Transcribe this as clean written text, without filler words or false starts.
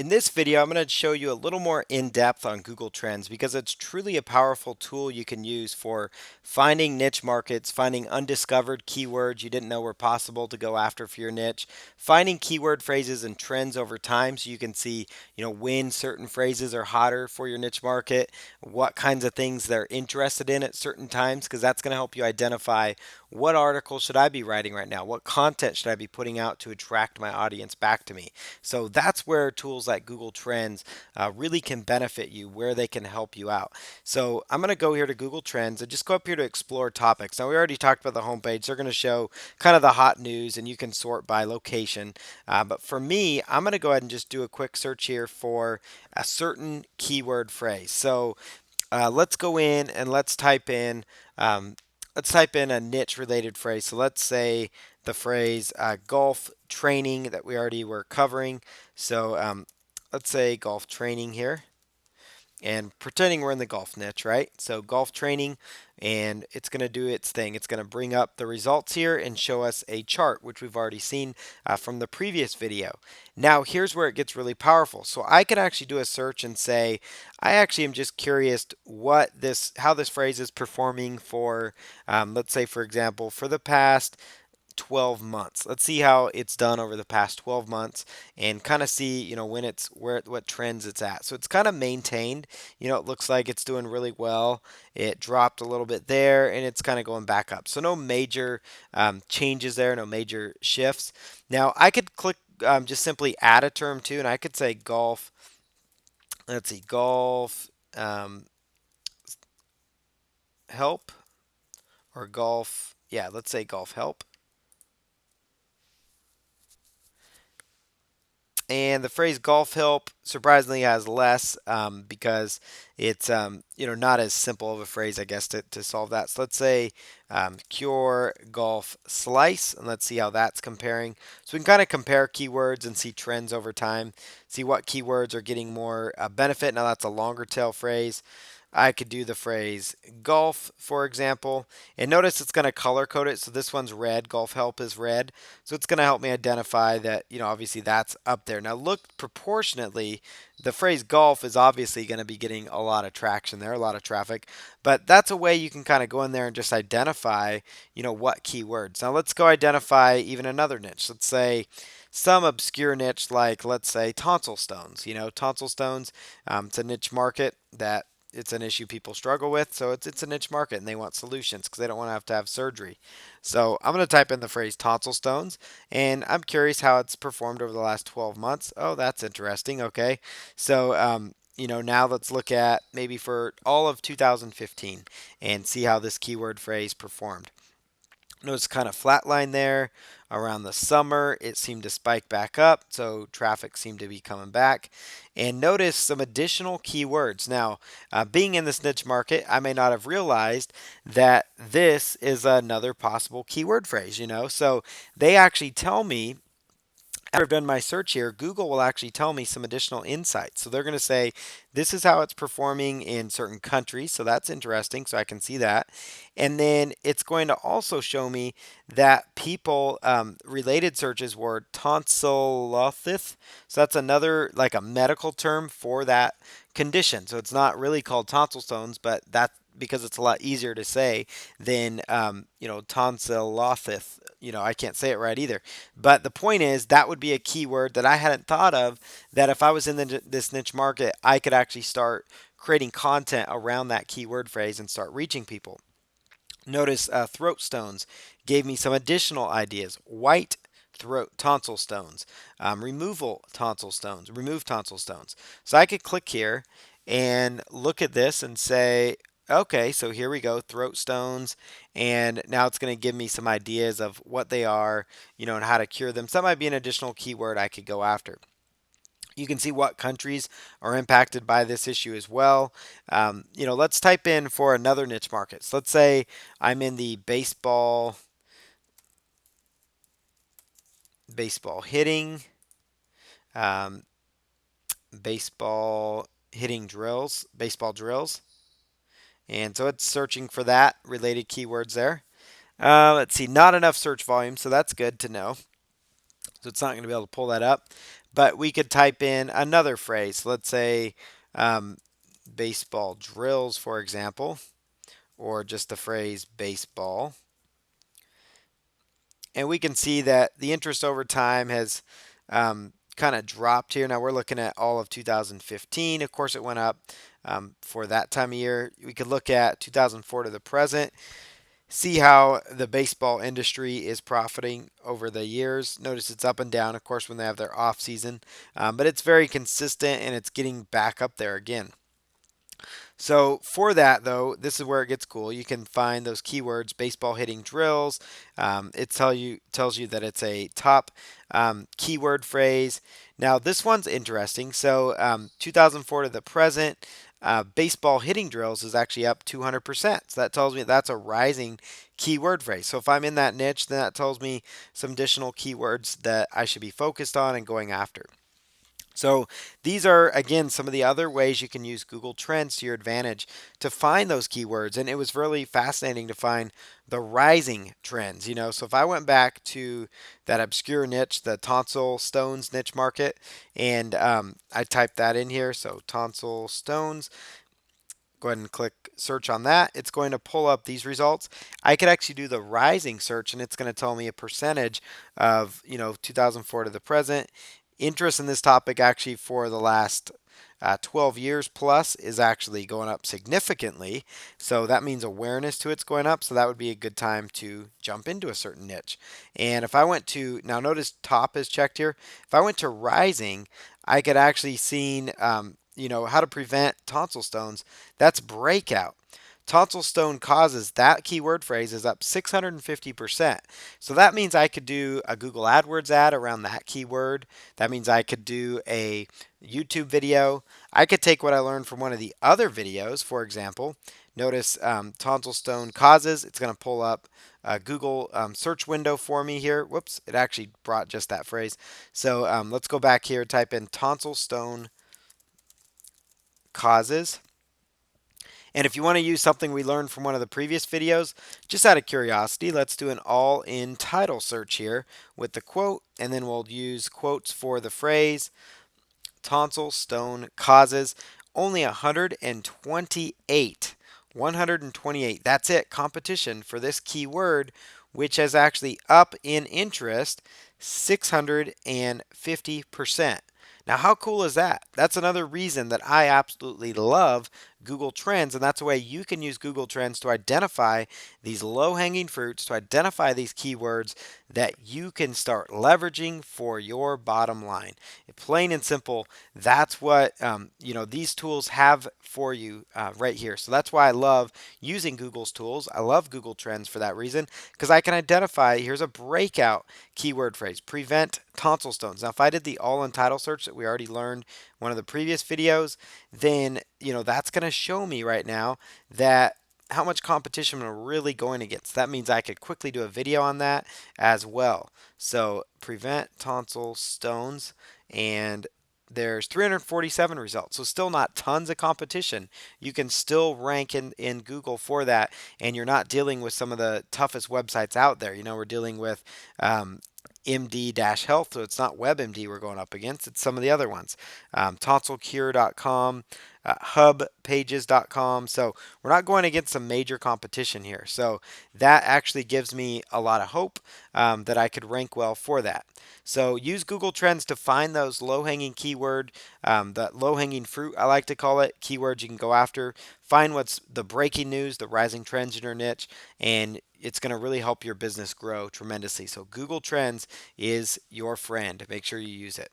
In this video, I'm going to show you a little more in depth on Google Trends because it's truly a powerful tool you can use for finding niche markets, finding undiscovered keywords you didn't know were possible to go after for your niche, finding keyword phrases and trends over time so you can see, when certain phrases are hotter for your niche market, what kinds of things they're interested in at certain times, because that's going to help you identify what article should I be writing right now? What content should I be putting out to attract my audience back to me? So that's where tools like Google Trends really can benefit you, where they can help you out. So I'm going to go here to Google Trends and just go up here to explore topics. Now, we already talked about the homepage. They're going to show kind of the hot news and you can sort by location. But for me, I'm going to go ahead and just do a quick search here for a certain keyword phrase. So let's go in and let's type in a niche related phrase. So let's say the phrase golf training that we already were covering. So let's say golf training here and pretending we're in the golf niche, right? So golf training, and it's going to do its thing. It's going to bring up the results here and show us a chart, which we've already seen from the previous video. Now, here's where it gets really powerful. So I can actually do a search and say, I actually am just curious how this phrase is performing for, let's say, for example, for the past 12 months. Let's see how it's done over the past 12 months and kind of see, when it's what trends it's at. So it's kind of maintained. It looks like it's doing really well. It dropped a little bit there and it's kind of going back up. So no major changes there, no major shifts. Now I could click just simply add a term too, and I could say golf. Let's see, golf help or golf. Yeah, let's say golf help. And the phrase golf help surprisingly has less because it's not as simple of a phrase, I guess, to solve that. So let's say cure golf slice, and let's see how that's comparing. So we can kind of compare keywords and see trends over time, see what keywords are getting more benefit. Now that's a longer tail phrase. I could do the phrase golf, for example, and notice it's going to color code it. So this one's red, golf help is red. So it's going to help me identify that, obviously that's up there. Now look proportionately, the phrase golf is obviously going to be getting a lot of traction there, a lot of traffic, but that's a way you can kind of go in there and just identify, what keywords. Now let's go identify even another niche. Let's say some obscure niche like, let's say, tonsil stones. Tonsil stones, it's a niche market that it's an issue people struggle with, so it's a niche market and they want solutions because they don't want to have surgery. So I'm going to type in the phrase tonsil stones, and I'm curious how it's performed over the last 12 months. Oh, that's interesting. Okay, so now let's look at maybe for all of 2015 and see how this keyword phrase performed. Notice kind of flatline there. Around the summer, it seemed to spike back up, so traffic seemed to be coming back. And notice some additional keywords. Now, being in this niche market, I may not have realized that this is another possible keyword phrase. So they actually tell me after I've done my search here, Google will actually tell me some additional insights. So they're going to say, this is how it's performing in certain countries. So that's interesting. So I can see that. And then it's going to also show me that people related searches were tonsillosis. So that's another, like a medical term for that condition. So it's not really called tonsil stones, but that's because it's a lot easier to say than tonsillosis. I can't say it right either. But the point is, that would be a keyword that I hadn't thought of. That if I was in this niche market, I could actually start creating content around that keyword phrase and start reaching people. Notice throat stones gave me some additional ideas. White throat tonsil stones, remove tonsil stones. So I could click here and look at this and say, okay, so here we go, throat stones, and now it's going to give me some ideas of what they are, and how to cure them. So that might be an additional keyword I could go after. You can see what countries are impacted by this issue as well. Let's type in for another niche market. So let's say I'm in the baseball hitting, um, baseball hitting drills, baseball drills. And so it's searching for that related keywords there. Let's see, not enough search volume, so that's good to know. So it's not going to be able to pull that up. But we could type in another phrase. Let's say um, baseball drills, for example, or just the phrase baseball. And we can see that the interest over time has kind of dropped here. Now we're looking at all of 2015. Of course, it went up for that time of year. We could look at 2004 to the present, see how the baseball industry is profiting over the years. Notice it's up and down, of course, when they have their off season, but it's very consistent and it's getting back up there again. So for that though, this is where it gets cool. You can find those keywords, baseball hitting drills. It tells you that it's a top keyword phrase. Now this one's interesting. So 2004 to the present, baseball hitting drills is actually up 200%. So that tells me that's a rising keyword phrase. So if I'm in that niche, then that tells me some additional keywords that I should be focused on and going after. So these are again some of the other ways you can use Google Trends to your advantage to find those keywords. And it was really fascinating to find the rising trends. So if I went back to that obscure niche, the tonsil stones niche market, and I typed that in here, so tonsil stones. Go ahead and click search on that. It's going to pull up these results. I could actually do the rising search and it's going to tell me a percentage of, 2004 to the present. Interest in this topic actually for the last 12 years plus is actually going up significantly. So that means awareness to it's going up. So that would be a good time to jump into a certain niche. And if I went to, now notice top is checked here. If I went to rising, I could actually see how to prevent tonsil stones. That's breakout. Tonsil stone causes, that keyword phrase is up 650%. So that means I could do a Google AdWords ad around that keyword. That means I could do a YouTube video. I could take what I learned from one of the other videos, for example. Notice tonsil stone causes. It's going to pull up a Google search window for me here. Whoops, it actually brought just that phrase. So let's go back here, type in tonsil stone causes. And if you want to use something we learned from one of the previous videos, just out of curiosity, let's do an all in title search here with the quote, and then we'll use quotes for the phrase tonsil stone causes. Only 128. 128. That's it. Competition for this keyword, which is actually up in interest 650%. Now, how cool is that? That's another reason that I absolutely love Google Trends, and that's a way you can use Google Trends to identify these low-hanging fruits, to identify these keywords that you can start leveraging for your bottom line. Plain and simple, that's what these tools have for you right here. So that's why I love using Google's tools. I love Google Trends for that reason because I can identify, here's a breakout keyword phrase, prevent tonsil stones. Now, if I did the all-in title search that we already learned one of the previous videos, then that's going to show me right now that how much competition I'm really going against. That means I could quickly do a video on that as well. So prevent tonsil stones, and there's 347 results. So still not tons of competition. You can still rank in Google for that, and you're not dealing with some of the toughest websites out there. We're dealing with MD-Health, so it's not WebMD we're going up against, it's some of the other ones. Tonsilcure.com, hubpages.com. So we're not going against some major competition here. So that actually gives me a lot of hope that I could rank well for that. So use Google Trends to find those low-hanging keyword, the low-hanging fruit, I like to call it, keywords you can go after. Find what's the breaking news, the rising trends in your niche, and it's going to really help your business grow tremendously. So Google Trends is your friend. Make sure you use it.